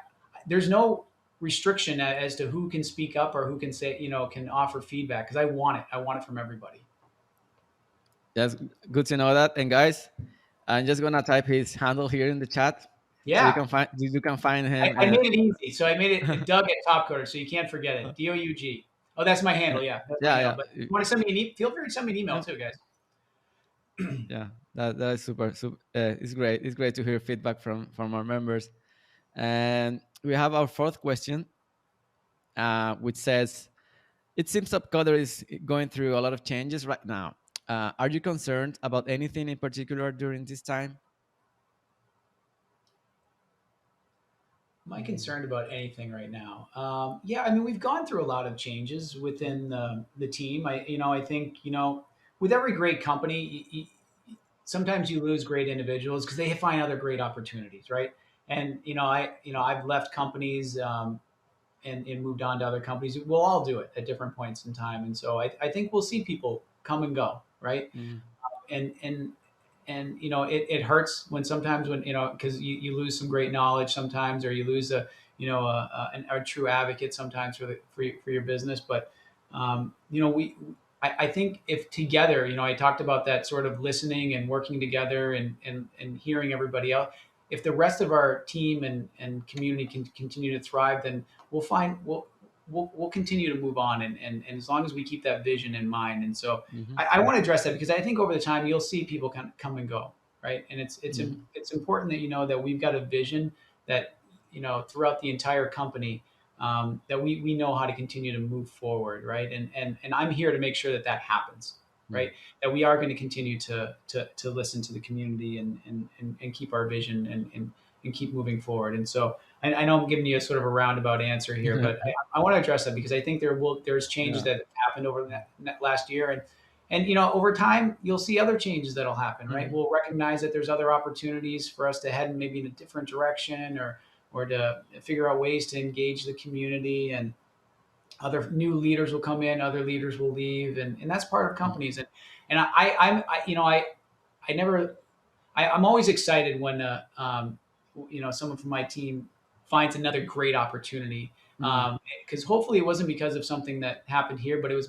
there's no restriction as to who can speak up or who can say, can offer feedback, because I want it from everybody. That's good to know that. And guys, I'm just gonna type his handle here in the chat, so Yeah, you can find him. I made it easy. So I made it Doug at Topcoder, so you can't forget it. DOUG. Oh, that's my handle. Yeah, that's my yeah, handle. yeah, But you want to send me feel free to send me an email yeah, too, guys. yeah. That is super. It's great. It's great to hear feedback from our members. And we have our fourth question, which says, "It seems Topcoder is going through a lot of changes right now. Are you concerned about anything in particular during this time?" Am I concerned about anything right now? Yeah, I mean, we've gone through a lot of changes within the team. I think, with every great company, sometimes you lose great individuals because they find other great opportunities, right? And I've left companies, and moved on to other companies. We'll all do it at different points in time, and so I think we'll see people come and go, right? Mm. And it hurts when sometimes, when because you lose some great knowledge sometimes, or you lose a true advocate sometimes for your business. But we I think if together, I talked about that sort of listening and working together, and hearing everybody out. If the rest of our team and community can continue to thrive, then we'll continue to move on, and as long as we keep that vision in mind. And so Hmm. I want to address that, because I think over the time you'll see people come and go, right? And Hmm. it's important that that we've got a vision that throughout the entire company, that we know how to continue to move forward, right? And I'm here to make sure that happens, right? That we are going to continue to listen to the community, and keep our vision, and keep moving forward. And so I know I'm giving you a sort of a roundabout answer here, but I want to address that, because I think there's changes Yeah. that have happened over the last year, and over time you'll see other changes that'll happen, right? Hmm. We'll recognize that there's other opportunities for us to head in maybe in a different direction, or to figure out ways to engage the community, and other new leaders will come in, other leaders will leave, and that's part of companies. And I never I'm always excited when someone from my team finds another great opportunity, Hmm. because hopefully it wasn't because of something that happened here, but it was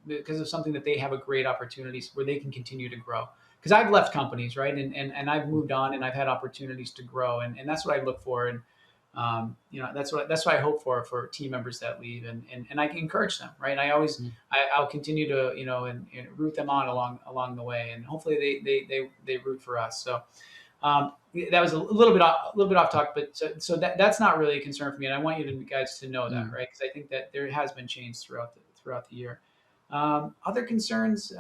because of something that they have a great opportunities where they can continue to grow. because I've left companies, right, and I've moved on, and I've had opportunities to grow, and that's what I look for, and that's what I hope for team members that leave, and I can encourage them, right. I'll continue to and root them on along the way, and hopefully they root for us. So that was a little bit off topic, but so that's not really a concern for me, and I want you guys to know that, Mm. right? Because I think that there has been change throughout the year. Other concerns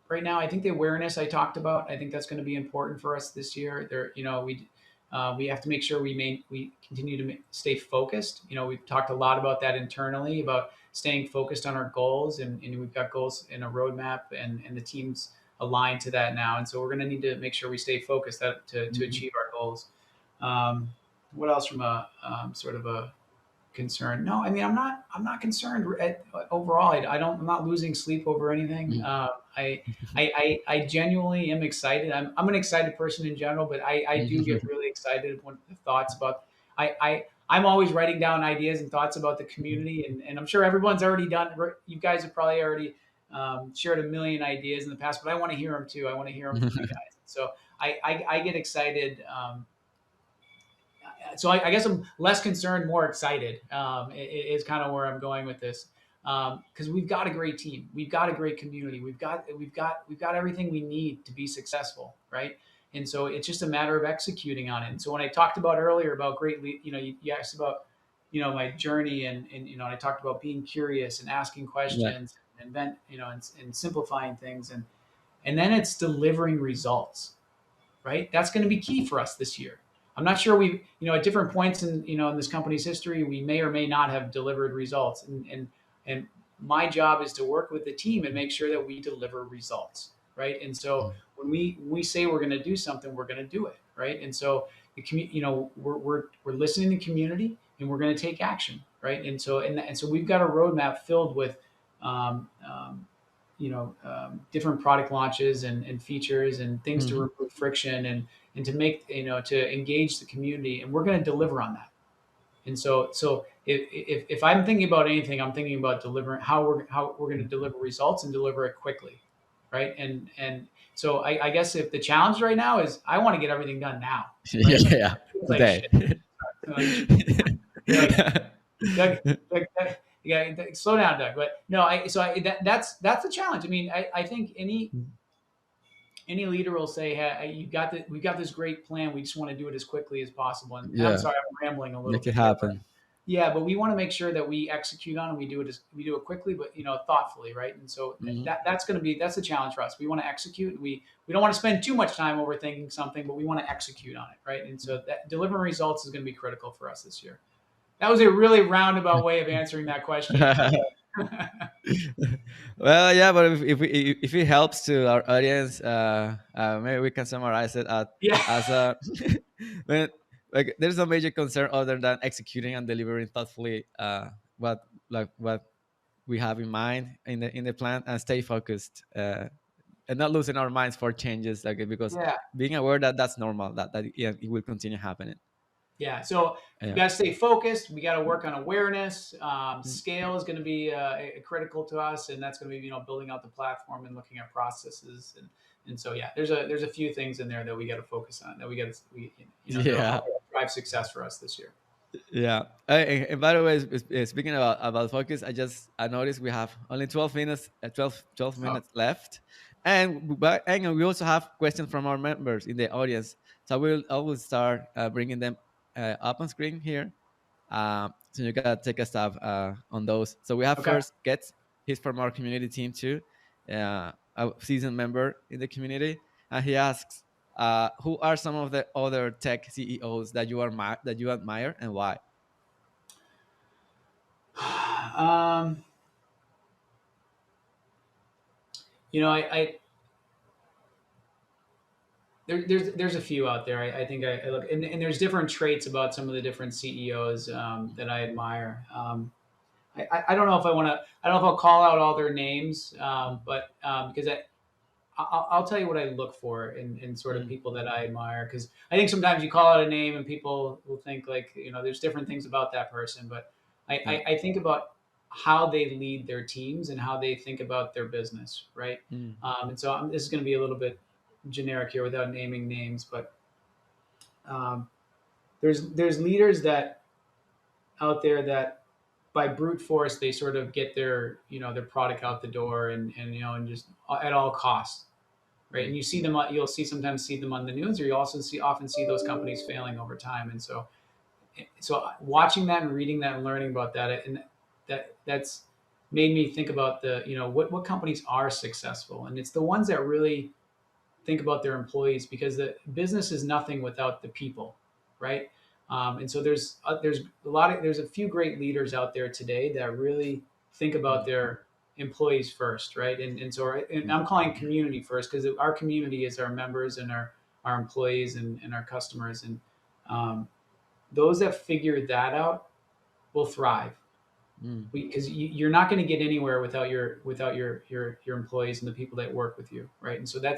right now, I think the awareness I talked about, I think that's going to be important for us this year. We have to make sure we continue to stay focused. We've talked a lot about that internally, about staying focused on our goals, and we've got goals in a roadmap, and the team's aligned to that now. And so we're going to need to make sure we stay focused to Mhm. achieve our goals. Um, what else from a sort of a concerned? No, I mean, I'm not concerned overall. I'm not losing sleep over anything. Mm. I genuinely am excited. I'm an excited person in general, but I do get really excited when the thoughts about I'm always writing down ideas and thoughts about the community, and I'm sure everyone's already done. You guys have probably already shared a million ideas in the past, but I want to hear them too. I want to hear them from you guys. So I get excited. So I guess I'm less concerned, more excited. Is kind of where I'm going with this, because we've got a great team, we've got a great community, we've got everything we need to be successful, right? And so it's just a matter of executing on it. And so when I talked about earlier about you asked about my journey, and I talked about being curious and asking Yeah. questions and then and simplifying things, and then it's delivering results, right? That's going to be key for us this year. I'm not sure at different points in this company's history, we may or may not have delivered results. And my job is to work with the team and make sure that we deliver results, right? And so when we say we're going to do something, we're going to do it, right? And so we're listening to the community, and we're going to take action, right? And so we've got a roadmap filled with different product launches and features and things to Mhm. remove friction, and to make to engage the community, and we're going to deliver on that. And so if I'm thinking about anything, I'm thinking about delivering how we're going to deliver results and deliver it quickly, right? And so I guess if the challenge right now is I want to get everything done now, Yeah, right? Like yeah. it feels like Today. shit. Like you're like Doug, Doug, yeah, slow down, Doug. But no, that's the challenge. I mean, I think any leader will say, "Hey, we've got this great plan. We just want to do it as quickly as possible." And I'm Yeah. sorry, I'm rambling a little Make it bit here, but happen. yeah, but we want to make sure that we execute on it. We do it quickly, but thoughtfully, right? And so Mhm. that's the challenge for us. We want to execute. We don't want to spend too much time overthinking something, but we want to execute on it, right? And so that delivering results is going to be critical for us this year. That was a really roundabout way of answering that question, but Well, yeah, but if it helps to our audience, maybe we can summarize it yeah, as a when, like there's no major concern other than executing and delivering thoughtfully what we have in mind in the plan, and stay focused, and not losing our minds for changes, like because yeah. being aware that that's normal, that yeah, it will continue happening. Yeah, so we Yeah. got to stay focused. We got to work on awareness. Mm. Scale is going to be critical to us, and that's going to be building out the platform and looking at processes, and so yeah, there's a few things in there that we got to focus on, that that'll Yeah. help drive success for us this year. Yeah. And by the way, speaking about focus, I noticed we have only 12 minutes, 12 Oh, minutes left, and we also have questions from our members in the audience. So I will start bringing them up on screen here. So you gotta take a stab on those. So we have okay. first Gets. He's from our community team too, a seasoned member in the community, and he asks, who are some of the other tech CEOs that you admire, and why? Um, I there's a few out there. I think I look, and there's different traits about some of the different CEOs that I admire. I don't know if I don't know if I'll call out all their names, but because I'll tell you what I look for in sort of Mm, people that I admire. Because I think sometimes you call out a name and people will think like there's different things about that person. But I, yeah. I, I think about how they lead their teams and how they think about their business, right? Mm. And so this is going to be a little bit generic here without naming names, but um, there's leaders that out there that by brute force they sort of get their their product out the door and and just at all costs, right? Mm. And you see them, you'll see sometimes see them on the news, or you also often see those companies failing over time. And so watching that and reading that and learning about that, and that's made me think about the what companies are successful, and it's the ones that really think about their employees, because the business is nothing without the people, right? And so there's there's a few great leaders out there today that really think about Mm. their employees first, right? And Mm. I'm calling community first, because our community is our members and our employees and our customers, and um, those that figure that out will thrive, Mm. because you're not going to get anywhere without your employees and the people that work with you, right? And so Yeah.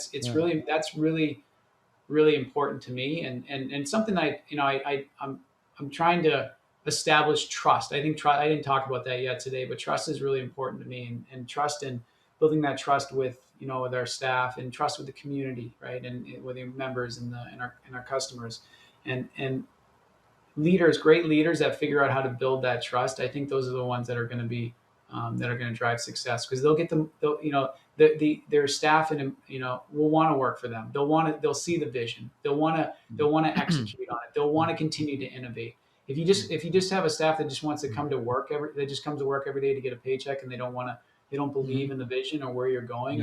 that's really important to me, and something I'm trying to establish trust. I think I didn't talk about that yet today, but trust is really important to me, and trust in building that trust with with our staff, and trust with the community, right? And with the members and our customers, and leaders, great leaders that figure out how to build that trust. I think those are the ones that are going to be that are going to drive success, because they'll get them. They'll, their staff and will want to work for them. They'll see the vision. They'll want to execute on it. They'll want to continue to innovate. Mm. If you just have a staff that just wants to come to work that just comes to work every day to get a paycheck, and they don't believe Mhm. in the vision or where you're going,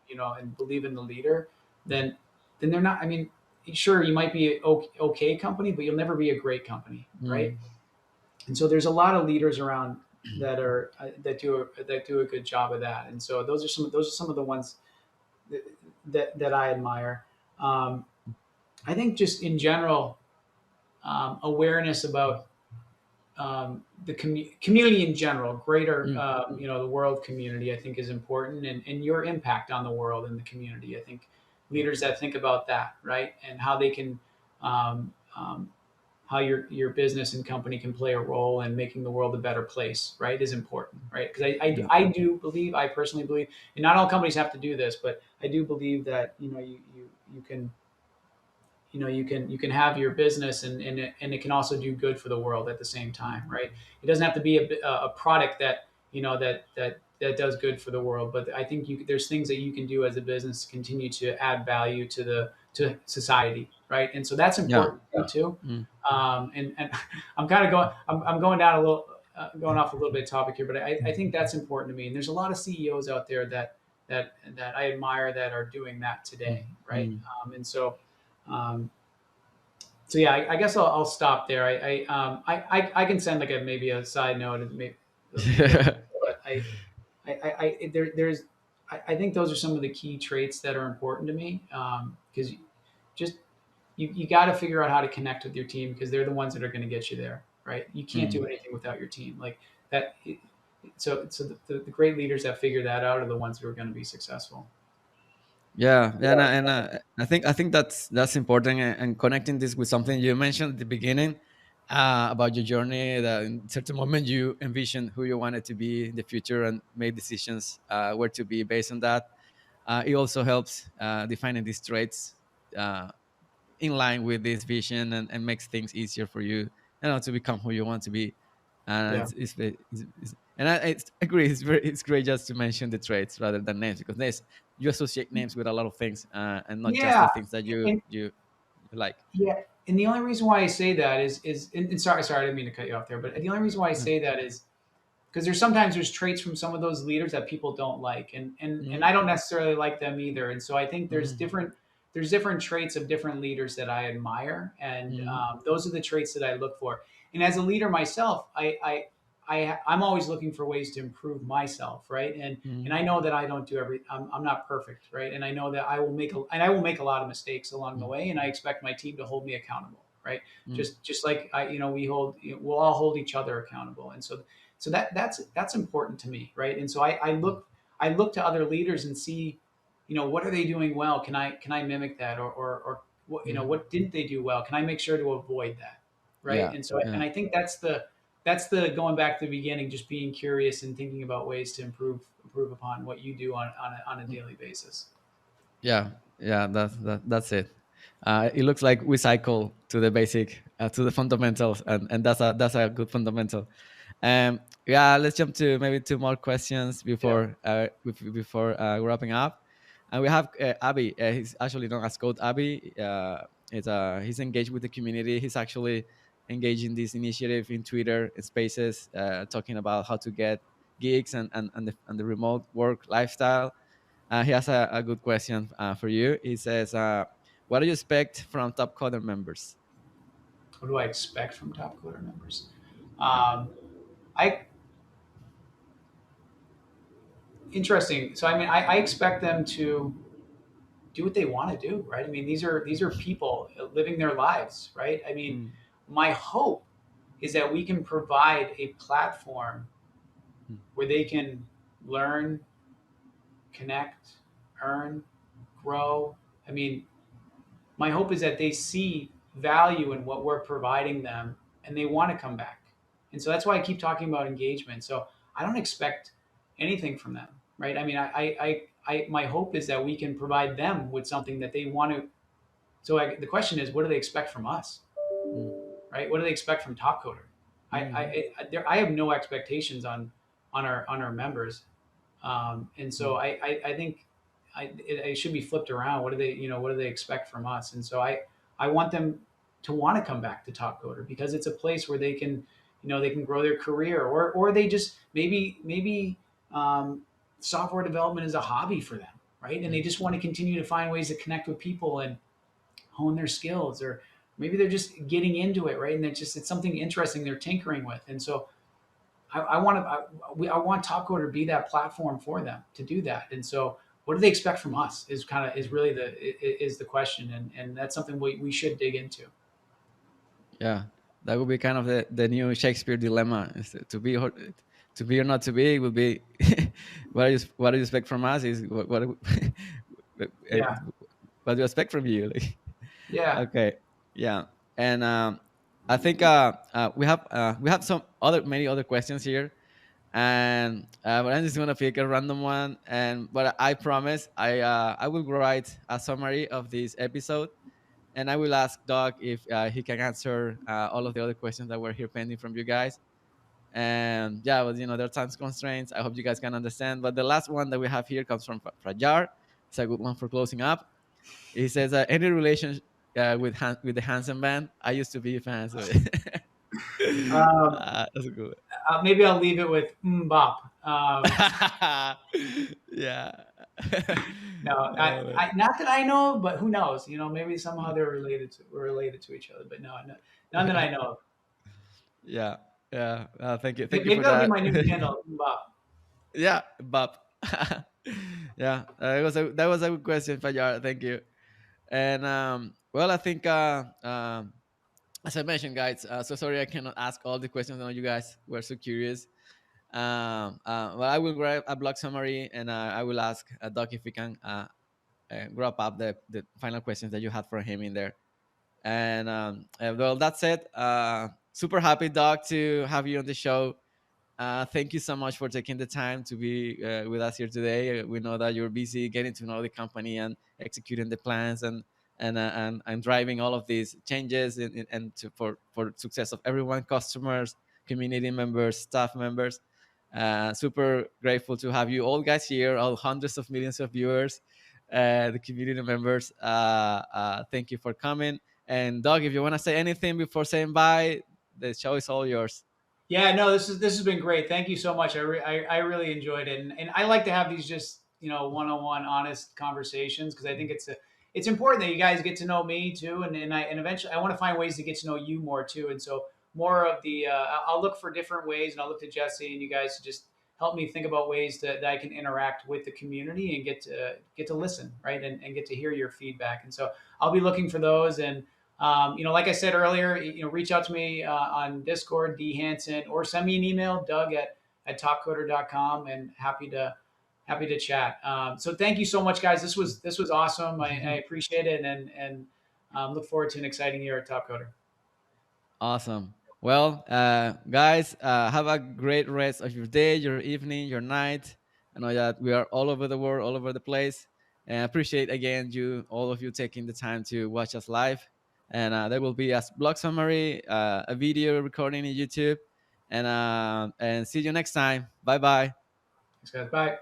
Yeah. and believe in the leader, then they're not. I mean, sure, you might be an okay company, but you'll never be a great company, right? Mm. And so there's a lot of leaders around that do a good job of that. And so those are some of the ones that I admire. Um, I think just in general, awareness about the community in general, greater, Mm. the world community, I think is important, and your impact on the world and the community. I think leaders that think about that, right, and how they can, um, um, how your business and company can play a role in making the world a better place, right, is important, right? Because Yeah. I personally believe, and not all companies have to do this, but I do believe that you can you can have your business, and it can also do good for the world at the same Mm. time, right? It doesn't have to be a product that that does good for the world, but I think there's things that you can do as a business to continue to add value to society, right? And so that's Yeah. important too. Mm. And I'm kind of I'm going down a little going off a little bit topic here, but I think that's important to me. And there's a lot of CEOs out there that I admire that are doing that Mm. today, right? Mm. And so um, so yeah, I guess I'll stop there. I can send like a maybe a side note, and maybe but I think those are some of the key traits that are important to me, because just you got to figure out how to connect with your team, because they're the ones that are going to get you there, right? You can't Mm. do anything without your team, like that. So the great leaders that figure that out are the ones who are going to be successful. Yeah, yeah, and I think that's important, and connecting this with something you mentioned at the beginning about your journey. That in certain moment you envision who you wanted to be in the future and made decisions where to be based on that. It also helps defining these traits uh, in line with this vision, and makes things easier for you to become who you want to be. And Yeah, I agree. It's great just to mention the traits rather than names, because you associate names with a lot of things, and not just the yeah, things that you like. yeah, and the only reason why I say that is and sorry, I didn't mean to cut you off there, but the only reason why I Mm. say that is because there's traits from some of those leaders that people don't like, and Mm. I don't necessarily like them either. And so I think Mm. there's different traits of different leaders that I admire, and Mm. those are the traits that I look for. And as a leader myself, I'm always looking for ways to improve myself, right? And Mm. I know that I don't do I'm not perfect, right? And I know that I will make a lot of mistakes along the Mm. way, and I expect my team to hold me accountable, right? Mm. Just like we'll all hold each other accountable. And so that's important to me, right? And so Mm. I look to other leaders and see, what are they doing well? Can I mimic that, or what Mm. what didn't they do well? Can I make sure to avoid that, right? Yeah. And so Yeah. and I think that's the going back to the beginning, just being curious and thinking about ways to improve upon what you do on a daily basis. Yeah, yeah, that's it. It looks like we cycle to the basic, to the fundamentals, and that's a good fundamental. Yeah, let's jump to maybe two more questions Yeah. before wrapping up. And we have Abby. He's actually known as Code Abby. He's engaged with the community. He's actually engaged in this initiative in Twitter Spaces, talking about how to get gigs and the remote work lifestyle. He has a good question for you. He says, "What do you expect from Topcoder members?" What do I expect from Topcoder members? Yeah. Um, I Interesting. So I mean, I expect them to do what they want to do, right? I mean, these are people living their lives, right? I mean, Mm, my hope is that we can provide a platform mm, where they can learn, connect, earn, grow. I mean, my hope is that they see value in what we're providing them and they want to come back. And so that's why I keep talking about engagement. So I don't expect anything from them, right? I mean, my hope is that we can provide them with something that they want to. So the question is, what do they expect from us, mm, right? What do they expect from Topcoder? mhm, I have no expectations on our members. And so mm, I think it should be flipped around. What do they expect from us? And so I want them to want to come back to Top Coder because it's a place where they can grow their career, or they just maybe software development is a hobby for them, right? And they mm, just want to continue to find ways to connect with people and hone their skills, or maybe they're just getting into it, right? And it's something interesting they're tinkering with. And so I want Topcoder to be that platform for them to do that. And so, what do they expect from us? Is really the question, and that's something we should dig into. yeah, that would be kind of the new Shakespeare dilemma: is to be or not to be. Would be what do you expect from us? Is uh, Yeah, what do you expect from you? Like, yeah, okay, yeah, and I think we have some other many other questions here, and but I'm just gonna pick a random one. And but I promise I will write a summary of this episode, and I will ask Doug if he can answer all of the other questions that were here pending from you guys. And yeah, but there are time constraints. I hope you guys can understand. But the last one that we have here comes from Prajar. It's a good one for closing up. He says, "Any relation with the handsome man? I used to be a fan." So um, that's good. maybe I'll leave it with bop. Yeah. No, not that I know of, but who knows? Maybe somehow we're related to each other, but no, none that I know of. Yeah. Yeah. Thank you Maybe for that'll be that. my new handle, bop. Yeah, Bob. Yeah, that was a good question, Fajar. Thank you. And well, I think as I mentioned, guys. So sorry I cannot ask all the questions. I know you guys were so curious. Well, I will grab a blog summary, and I will ask Doc if we can wrap up the final questions that you had for him in there. And well, that's it. Super happy, Doc, to have you on the show. Thank you so much for taking the time to be with us here today. We know that you're busy getting to know the company and executing the plans and driving all of these changes and for success of everyone, customers, community members, staff members. Super grateful to have you all guys here, all hundreds of millions of viewers, the community members. Thank you for coming. And Doug, if you want to say anything before saying bye, the show is all yours. Yeah, no, this has been great. Thank you so much. I really enjoyed it, and I like to have these just one-on-one honest conversations because I think it's important that you guys get to know me too, and eventually I want to find ways to get to know you more too, and so more of the I'll look for different ways, and I'll look to Jesse and you guys to just help me think about ways that I can interact with the community and get to listen, right, and get to hear your feedback, and so I'll be looking for those. And like I said earlier, reach out to me on Discord, D Hansen, or send me an email, Doug at topcoder.com, and happy to chat. So thank you so much, guys. This was awesome. I appreciate it, and look forward to an exciting year at Topcoder. Awesome. Well, guys, have a great rest of your day, your evening, your night. I know that we are all over the world, all over the place, and I appreciate again you, all of you, taking the time to watch us live. And there will be a blog summary, a video recording in YouTube, and see you next time. Bye bye. Thanks, guys. Bye.